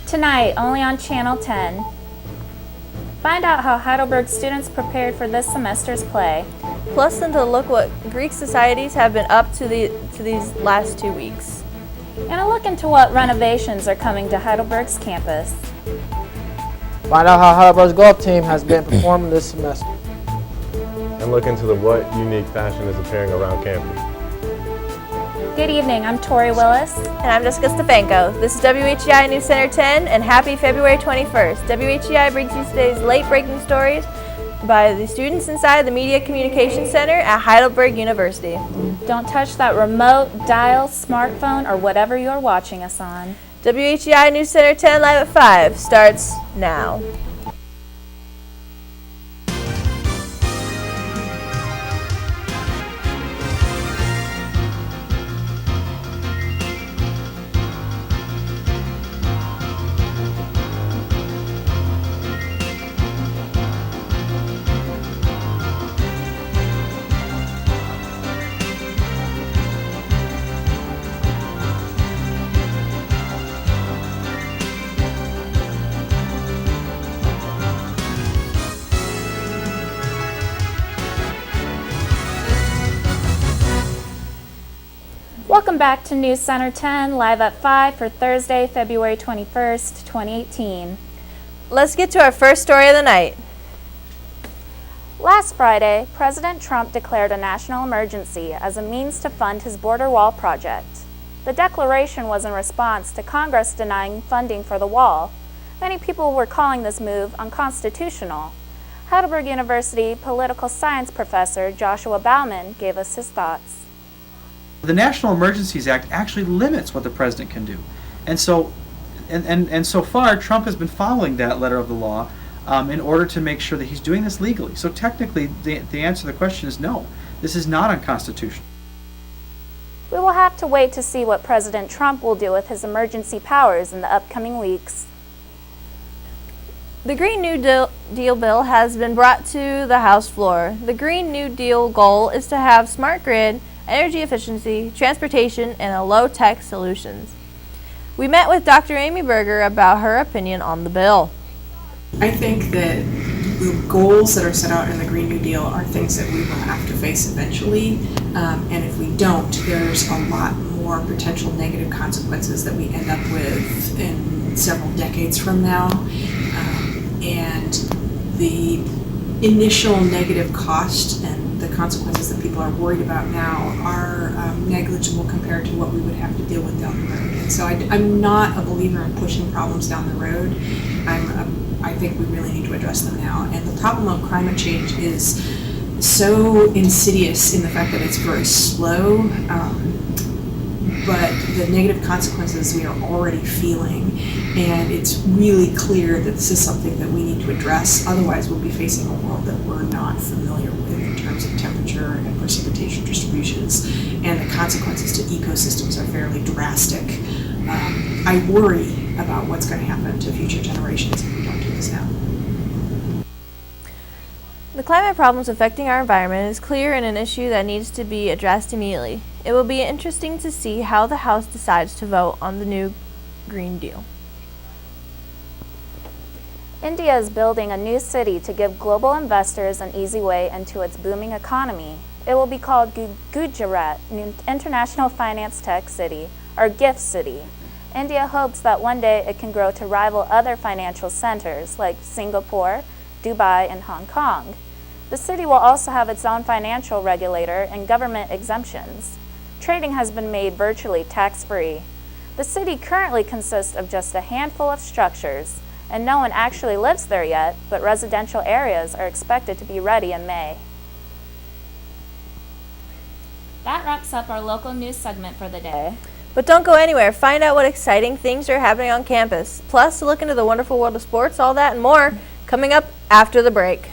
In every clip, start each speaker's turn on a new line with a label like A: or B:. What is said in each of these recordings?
A: Tonight, only on Channel 10. Find out how Heidelberg students prepared for this semester's play.
B: Plus, then to look what Greek societies have been up to these last 2 weeks.
A: And a look into what renovations are coming to Heidelberg's campus.
C: Find out how Heidelberg's golf team has been performing this semester.
D: And look into what unique fashion is appearing around campus.
A: Good evening, I'm Tori Willis.
B: And I'm Jessica Stefanko. This is WHEI News Center 10, and happy February 21st. WHEI brings you today's late-breaking stories by the students inside the Media Communications Center at Heidelberg University.
A: Don't touch that remote, dial, smartphone, or whatever you're watching us on.
B: WHEI News Center 10 Live at 5 starts now.
A: Welcome back to News Center 10, live at 5 for Thursday, February 21st, 2018.
B: Let's get to our first story of the night.
A: Last Friday, President Trump declared a national emergency as a means to fund his border wall project. The declaration was in response to Congress denying funding for the wall. Many people were calling this move unconstitutional. Heidelberg University political science professor Joshua Bauman gave us his thoughts.
E: The National Emergencies Act actually limits what the president can do. And so far, Trump has been following that letter of the law in order to make sure that he's doing this legally. So technically, the answer to the question is no. This is not unconstitutional.
A: We will have to wait to see what President Trump will do with his emergency powers in the upcoming weeks.
B: The Green New Deal bill has been brought to the House floor. The Green New Deal goal is to have smart grid, energy efficiency, transportation, and low-tech solutions. We met with Dr. Amy Berger about her opinion on the bill.
F: I think that the goals that are set out in the Green New Deal are things that we will have to face eventually, and if we don't, there's a lot more potential negative consequences that we end up with in several decades from now, and the initial negative cost and the consequences that people are worried about now are negligible compared to what we would have to deal with down the road. And so I'm not a believer in pushing problems down the road. I think we really need to address them now. And the problem of climate change is so insidious in the fact that it's very slow, but the negative consequences we are already feeling, and it's really clear that this is something that we need to address. Otherwise, we'll be facing a world that we're not familiar with in terms of temperature and precipitation distributions, and the consequences to ecosystems are fairly drastic. I worry about what's going to happen to future generations if we don't do this now.
B: The climate problems affecting our environment is clear and an issue that needs to be addressed immediately. It will be interesting to see how the House decides to vote on the new Green Deal.
A: India is building a new city to give global investors an easy way into its booming economy. It will be called Gujarat International Finance Tech City, or GIFT City. India hopes that one day it can grow to rival other financial centers like Singapore, Dubai, and Hong Kong. The city will also have its own financial regulator and government exemptions. Trading has been made virtually tax-free. The city currently consists of just a handful of structures, and no one actually lives there yet, but residential areas are expected to be ready in May. That wraps up our local news segment for the day.
B: But don't go anywhere. Find out what exciting things are happening on campus. Plus, look into the wonderful world of sports, all that and more, coming up after the break.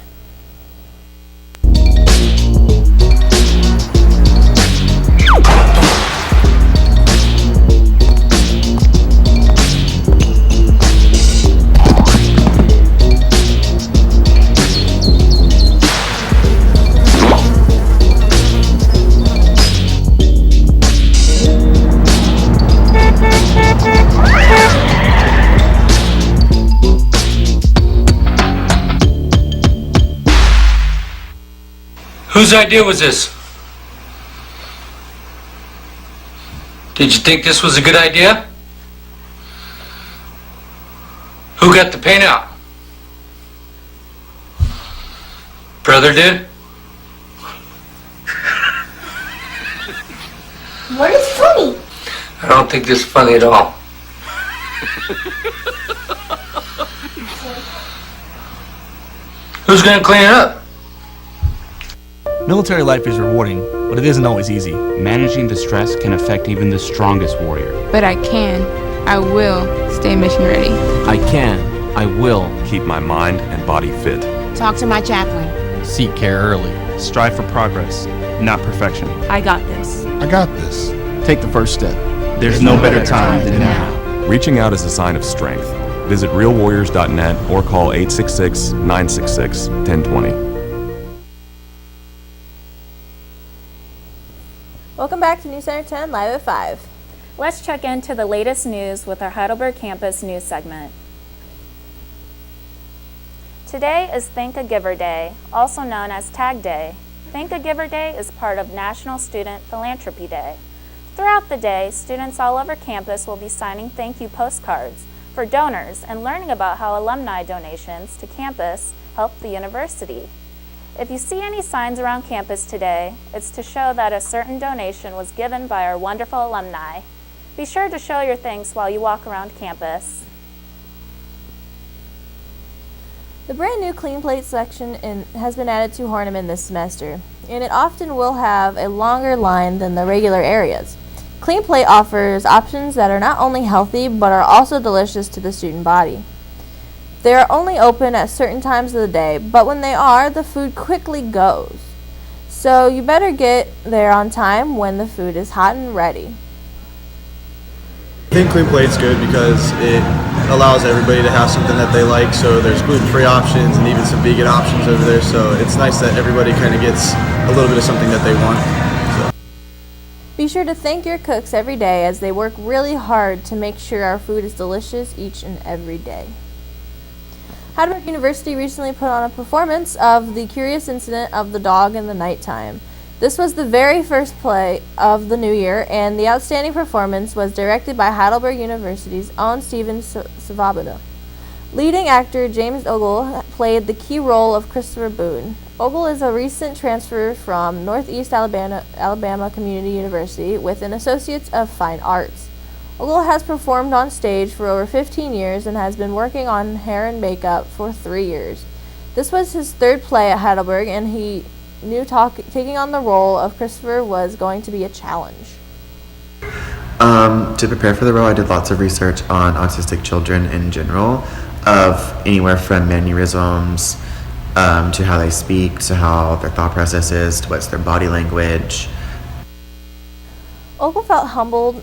G: Whose idea was this? Did you think this was a good idea? Who got the paint out? Brother did?
H: What is funny?
G: I don't think this is funny at all. Who's gonna clean it up?
I: Military life is rewarding, but it isn't always easy.
J: Managing the stress can affect even the strongest warrior.
H: But I will stay mission ready.
J: I will
K: keep my mind and body fit.
H: Talk to my chaplain.
I: Seek care early. Strive for progress, not perfection.
H: I got this.
K: I got this.
I: Take the first step. There's no better time than now.
K: Reaching out is a sign of strength. Visit realwarriors.net or call 866-966-1020.
B: Welcome back to News Center 10 Live at 5.
A: Let's check into the latest news with our Heidelberg Campus news segment. Today is Thank a Giver Day, also known as Tag Day. Thank a Giver Day is part of National Student Philanthropy Day. Throughout the day, students all over campus will be signing thank you postcards for donors and learning about how alumni donations to campus help the university. If you see any signs around campus today, it's to show that a certain donation was given by our wonderful alumni. Be sure to show your thanks while you walk around campus.
B: The brand new Clean Plate section has been added to Horniman this semester, and it often will have a longer line than the regular areas. Clean Plate offers options that are not only healthy, but are also delicious to the student body. They are only open at certain times of the day, but when they are, the food quickly goes. So you better get there on time when the food is hot and ready.
L: I think Clean Plate's good because it allows everybody to have something that they like. So there's gluten-free options and even some vegan options over there. So it's nice that everybody kind of gets a little bit of something that they want.
B: Be sure to thank your cooks every day as they work really hard to make sure our food is delicious each and every day. Heidelberg University recently put on a performance of The Curious Incident of the Dog in the Nighttime. This was the very first play of the new year, and the outstanding performance was directed by Heidelberg University's own Steven Svoboda. Leading actor James Ogle played the key role of Christopher Boone. Ogle is a recent transfer from Northeast Alabama Community University with an Associates of Fine Arts. Ogle has performed on stage for over 15 years and has been working on hair and makeup for 3 years. This was his third play at Heidelberg, and he knew taking on the role of Christopher was going to be a challenge.
M: To prepare for the role, I did lots of research on autistic children in general, of anywhere from mannerisms to how they speak, to how their thought process is, to what's their body language.
B: Ogle felt humbled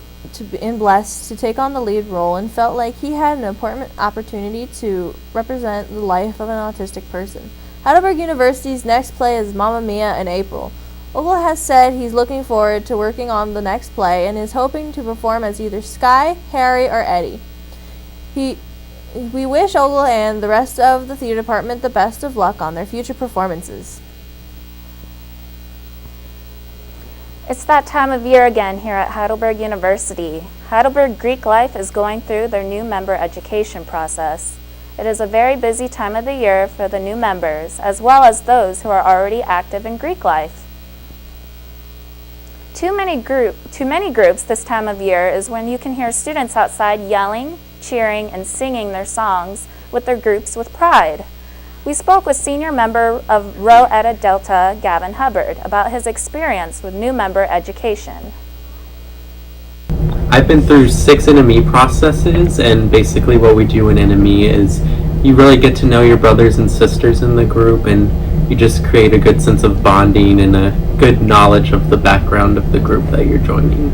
B: and blessed to take on the lead role and felt like he had an important opportunity to represent the life of an autistic person. Heidelberg University's next play is Mamma Mia in April. Ogle has said he's looking forward to working on the next play and is hoping to perform as either Sky, Harry, or Eddie. We wish Ogle and the rest of the theater department the best of luck on their future performances.
A: It's that time of year again here at Heidelberg University. Heidelberg Greek Life is going through their new member education process. It is a very busy time of the year for the new members, as well as those who are already active in Greek life. Too many groups this time of year is when you can hear students outside yelling, cheering, and singing their songs with their groups with pride. We spoke with senior member of Rho Eta Delta, Gavin Hubbard, about his experience with new member education.
N: I've been through 6 NME processes, and basically what we do in NME is you really get to know your brothers and sisters in the group, and you just create a good sense of bonding and a good knowledge of the background of the group that you're joining.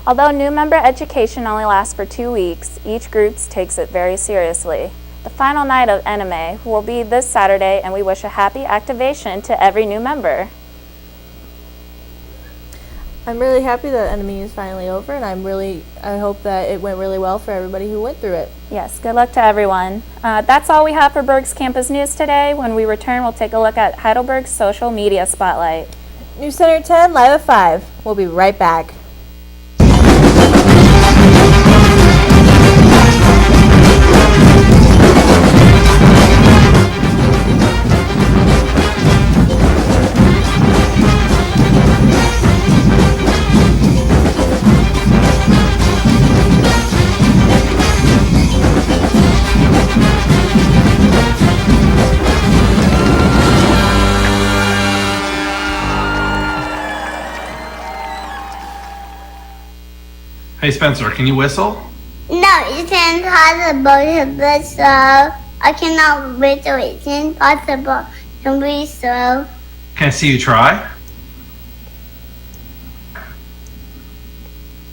A: Although new member education only lasts for 2 weeks, each group takes it very seriously. The final night of NMA will be this Saturday, and we wish a happy activation to every new member.
B: I'm really happy that NME is finally over, and I hope that it went really well for everybody who went through it.
A: Yes, good luck to everyone. That's all we have for Berg's Campus News today. When we return, we'll take a look at Heidelberg's social media spotlight.
B: News Center 10, live at 5. We'll be right back.
I: Hey Spencer, can you whistle?
O: No, it's impossible to whistle. I cannot whistle. It's impossible to whistle.
I: Can I see you try?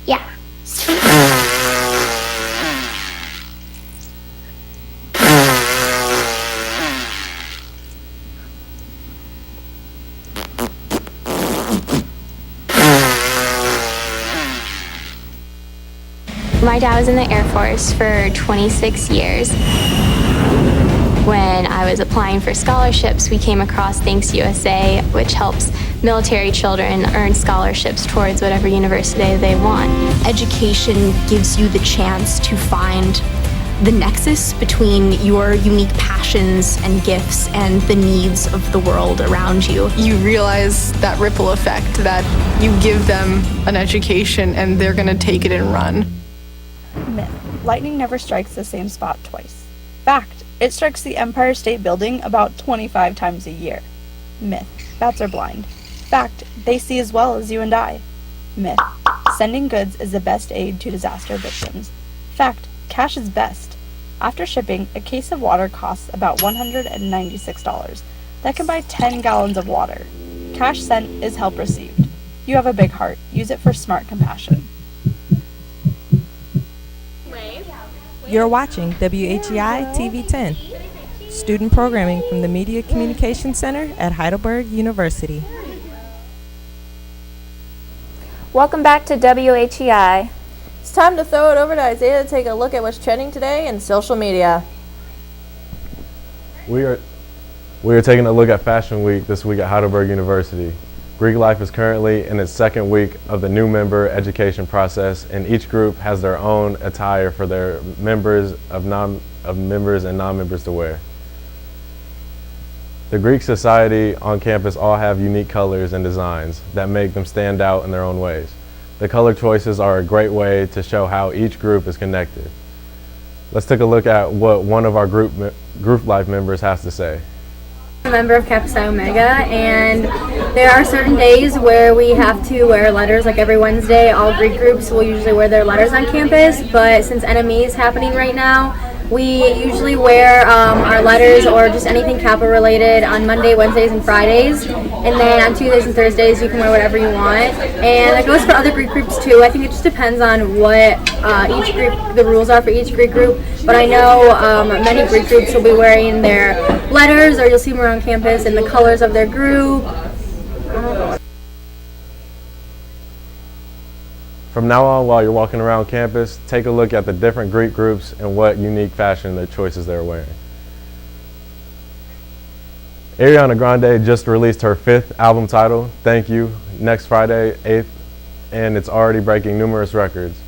O: Yeah.
P: My dad was in the Air Force for 26 years. When I was applying for scholarships, we came across Thanks USA, which helps military children earn scholarships towards whatever university they want.
Q: Education gives you the chance to find the nexus between your unique passions and gifts and the needs of the world around you.
H: You realize that ripple effect, that you give them an education and they're going to take it and run.
R: Myth. Lightning never strikes the same spot twice. Fact. It strikes the Empire State Building about 25 times a year. Myth. Bats are blind. Fact. They see as well as you and I. Myth. Sending goods is the best aid to disaster victims. Fact. Cash is best. After shipping, a case of water costs about $196. That can buy 10 gallons of water. Cash sent is help received. You have a big heart. Use it for smart compassion.
S: You're watching WHEI TV 10, student programming from the Media Communication Center at Heidelberg University.
A: Welcome back to WHEI.
B: It's time to throw it over to Isaiah to take a look at what's trending today in social media.
D: We are taking a look at Fashion Week this week at Heidelberg University. Greek Life is currently in its second week of the new member education process, and each group has their own attire for their members and non-members to wear. The Greek society on campus all have unique colors and designs that make them stand out in their own ways. The color choices are a great way to show how each group is connected. Let's take a look at what one of our group life members has to say.
T: I'm a member of Kappa Psi Omega, and there are certain days where we have to wear letters. Like every Wednesday, all Greek groups will usually wear their letters on campus, but since NME is happening right now, we usually wear our letters or just anything Kappa related on Monday, Wednesdays, and Fridays. And then on Tuesdays and Thursdays, you can wear whatever you want. And that goes for other Greek groups too. I think it just depends on what each group, the rules are for each Greek group. But I know many Greek groups will be wearing their letters, or you'll see them around campus in the colors of their group.
D: From now on, while you're walking around campus, take a look at the different Greek groups and what unique fashion their choices they're wearing. Ariana Grande just released her 5th album title, Thank You, next Friday, 8th, and it's already breaking numerous records.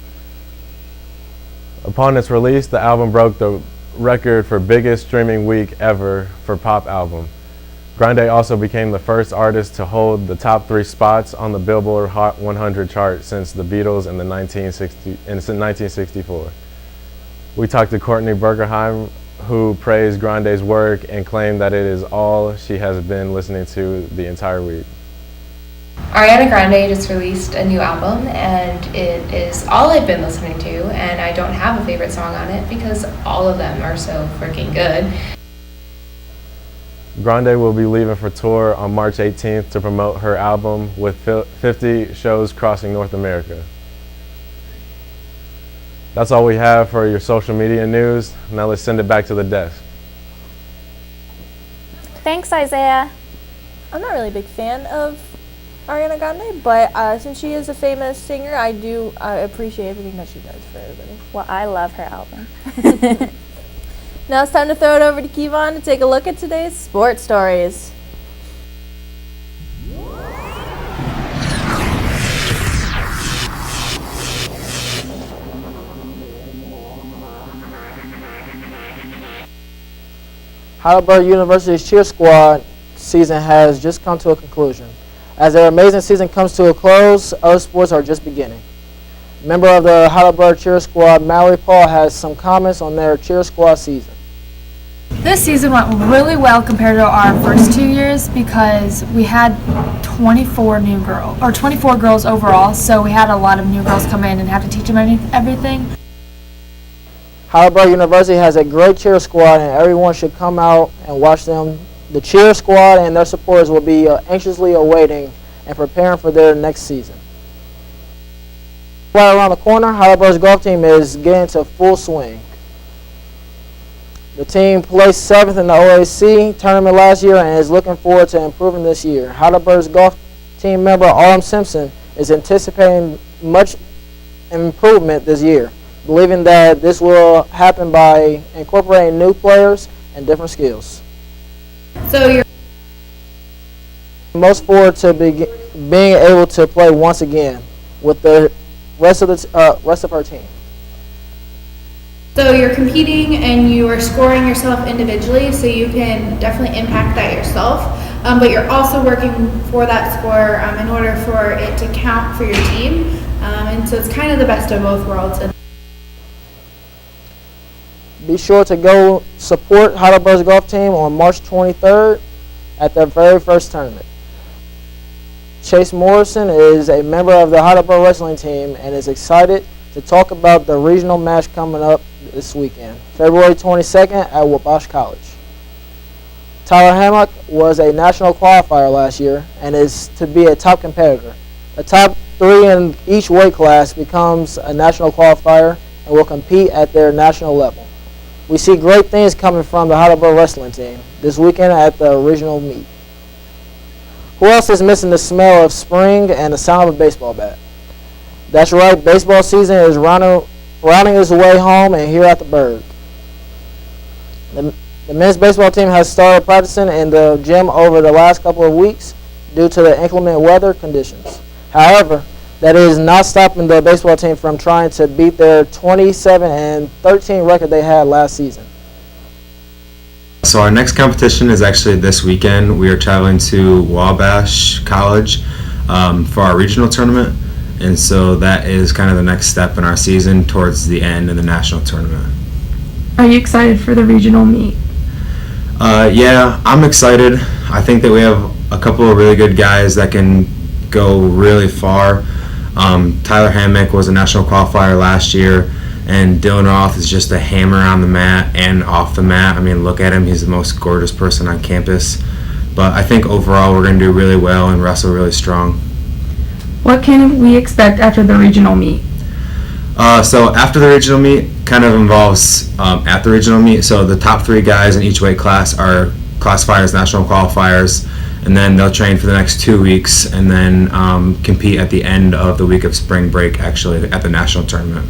D: Upon its release, the album broke the record for biggest streaming week ever for pop album. Grande also became the first artist to hold the top 3 spots on the Billboard Hot 100 chart since the Beatles in 1964. We talked to Courtney Bergerheim, who praised Grande's work and claimed that it is all she has been listening to the entire week.
U: Ariana Grande just released a new album, and it is all I've been listening to, and I don't have a favorite song on it because all of them are so freaking good.
D: Grande will be leaving for tour on March 18th to promote her album with 50 shows crossing North America. That's all we have for your social media news. Now let's send it back to the desk.
A: Thanks, Isaiah.
B: I'm not really a big fan of Ariana Grande, but since she is a famous singer, I appreciate everything that she does for everybody.
A: Well, I love her album.
B: Now it's time to throw it over to Kevon to take a look at today's sports stories.
C: Heidelberg University's cheer squad season has just come to a conclusion. As their amazing season comes to a close, other sports are just beginning. Member of the Heidelberg cheer squad, Mallory Paul, has some comments on their cheer squad season.
V: This season went really well compared to our first 2 years because we had 24 girls overall, so we had a lot of new girls come in and have to teach them everything.
C: Heidelberg University has a great cheer squad, and everyone should come out and watch them. The cheer squad and their supporters will be anxiously awaiting and preparing for their next season. Right around the corner, Heidelberg's golf team is getting into full swing. The team placed 7th in the OAC tournament last year and is looking forward to improving this year. Heidelberg's golf team member Autumn Simpson is anticipating much improvement this year, believing that this will happen by incorporating new players and different skills.
V: So you're
C: most forward to being able to play once again with the rest of her team.
V: So you're competing and you are scoring yourself individually, so you can definitely impact that yourself. But you're also working for that score in order for it to count for your team. And so it's kind of the best of both worlds.
C: Be sure to go support Heidelberg's golf team on March 23rd at their very first tournament. Chase Morrison is a member of the Heidelberg wrestling team and is excited to talk about the regional match coming up this weekend, February 22nd at Wabash College. Tyler Hammock was a national qualifier last year and is to be a top competitor. A top 3 in each weight class becomes a national qualifier and will compete at their national level. We see great things coming from the Heidelberg wrestling team this weekend at the regional meet. Who else is missing the smell of spring and the sound of a baseball bat? That's right, baseball season is rounding its way home and here at the Berg. The men's baseball team has started practicing in the gym over the last couple of weeks due to the inclement weather conditions. However, that is not stopping the baseball team from trying to beat their 27-13 record they had last season.
W: So our next competition is actually this weekend. We are traveling to Wabash College for our regional tournament. And so that is kind of the next step in our season towards the end of the national tournament.
V: Are you excited for the regional meet?
W: Yeah, I'm excited. I think that we have a couple of really good guys that can go really far. Tyler Hammock was a national qualifier last year, and Dylan Roth is just a hammer on the mat and off the mat. I mean, look at him. He's the most gorgeous person on campus. But I think overall we're going to do really well and wrestle really strong.
V: What can we expect after the regional meet?
W: So after the regional meet kind of involves at the regional meet. So the top 3 guys in each weight class are classified as national qualifiers, and then they'll train for the next 2 weeks and then compete at the end of the week of spring break, actually, at the national tournament.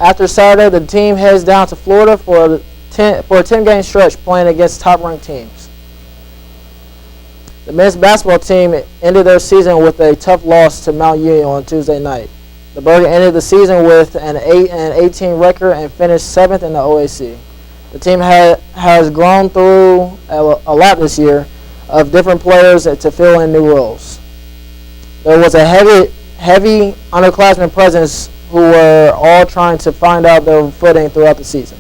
C: After Saturday, the team heads down to Florida for a 10-game stretch playing against top-ranked teams. The men's basketball team ended their season with a tough loss to Mount Union on Tuesday night. The Berg ended the season with an 8-18 record and finished 7th in the OAC. The team has grown through a lot this year of different players to fill in new roles. There was a heavy underclassmen presence who were all trying to find out their footing throughout the season.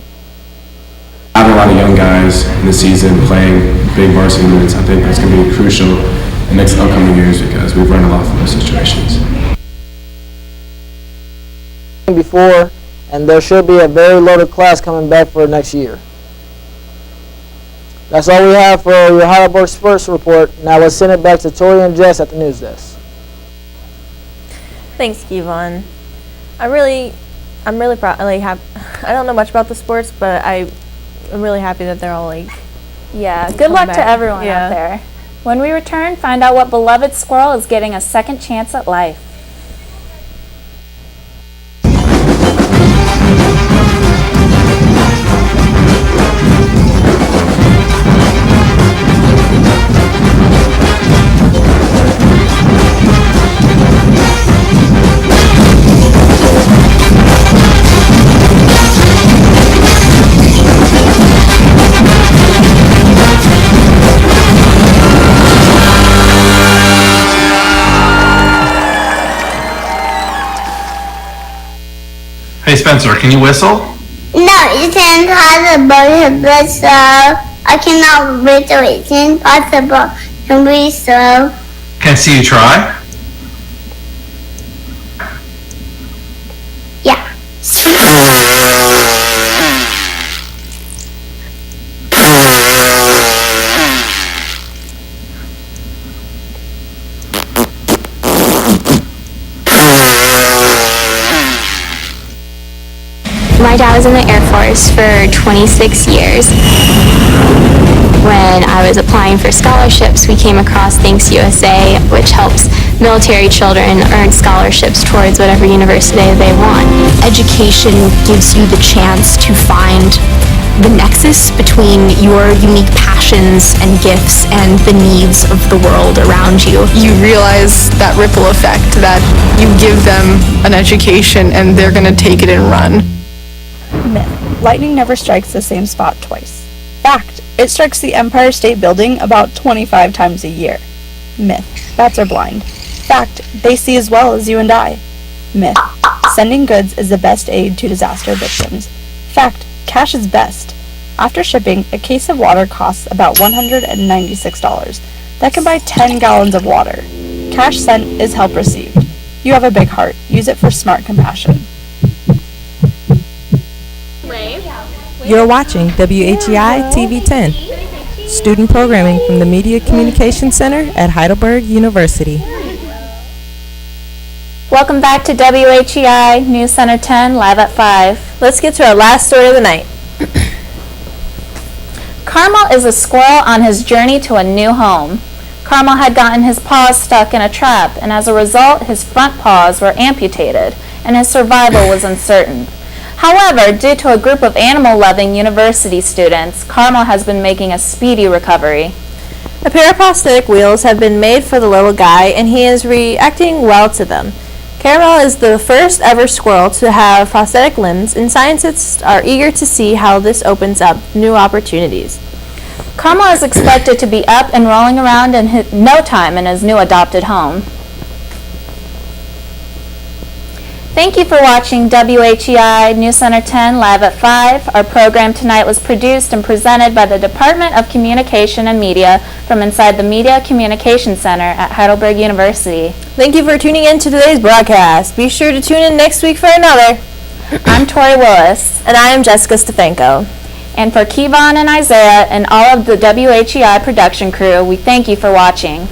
K: Having a lot of young guys in the season playing big varsity minutes, I think that's going to be crucial in the next upcoming years because we've learned a lot from those situations.
C: Before, and there should be a very loaded class coming back for next year. That's all we have for your Heidelberg Sports Report. Now let's send it back to Tori and Jess at the news desk.
B: Thanks, Kevon. I'm really proud. I don't know much about the sports, but I'm really happy that they're all
A: Yeah, good luck to everyone out there. When we return, find out what beloved squirrel is getting a second chance at life.
I: Hey Spencer, can you whistle?
O: No, it's impossible to whistle. I cannot whistle. It's impossible to whistle.
I: Can I see you try?
O: Yeah.
P: My dad was in the Air Force for 26 years. When I was applying for scholarships, we came across Thanks USA, which helps military children earn scholarships towards whatever university they want.
Q: Education gives you the chance to find the nexus between your unique passions and gifts and the needs of the world around you.
H: You realize that ripple effect, that you give them an education and they're going to take it and run.
R: Myth. Lightning never strikes the same spot twice. Fact. It strikes the Empire State Building about 25 times a year. Myth. Bats are blind. Fact. They see as well as you and I. Myth. Sending goods is the best aid to disaster victims. Fact. Cash is best. After shipping, a case of water costs about $196. That can buy 10 gallons of water. Cash sent is help received. You have a big heart. Use it for smart compassion.
S: You're watching WHEI TV 10, student programming from the Media Communication Center at Heidelberg University.
A: Welcome back to WHEI News Center 10, live at 5.
B: Let's get to our last story of the night.
A: Carmel is a squirrel on his journey to a new home. Carmel had gotten his paws stuck in a trap, and as a result, his front paws were amputated, and his survival was uncertain. However, due to a group of animal-loving university students, Carmel has been making a speedy recovery.
B: A pair of prosthetic wheels have been made for the little guy, and he is reacting well to them. Caramel is the first ever squirrel to have prosthetic limbs, and scientists are eager to see how this opens up new opportunities.
A: Carmel is expected to be up and rolling around in no time in his new adopted home. Thank you for watching WHEI News Center 10 live at 5. Our program tonight was produced and presented by the Department of Communication and Media from inside the Media Communication Center at Heidelberg University.
B: Thank you for tuning in to today's broadcast. Be sure to tune in next week for another.
A: I'm Tori Willis.
B: And I am Jessica Stefanko.
A: And for Kevon and Isaiah and all of the WHEI production crew, we thank you for watching.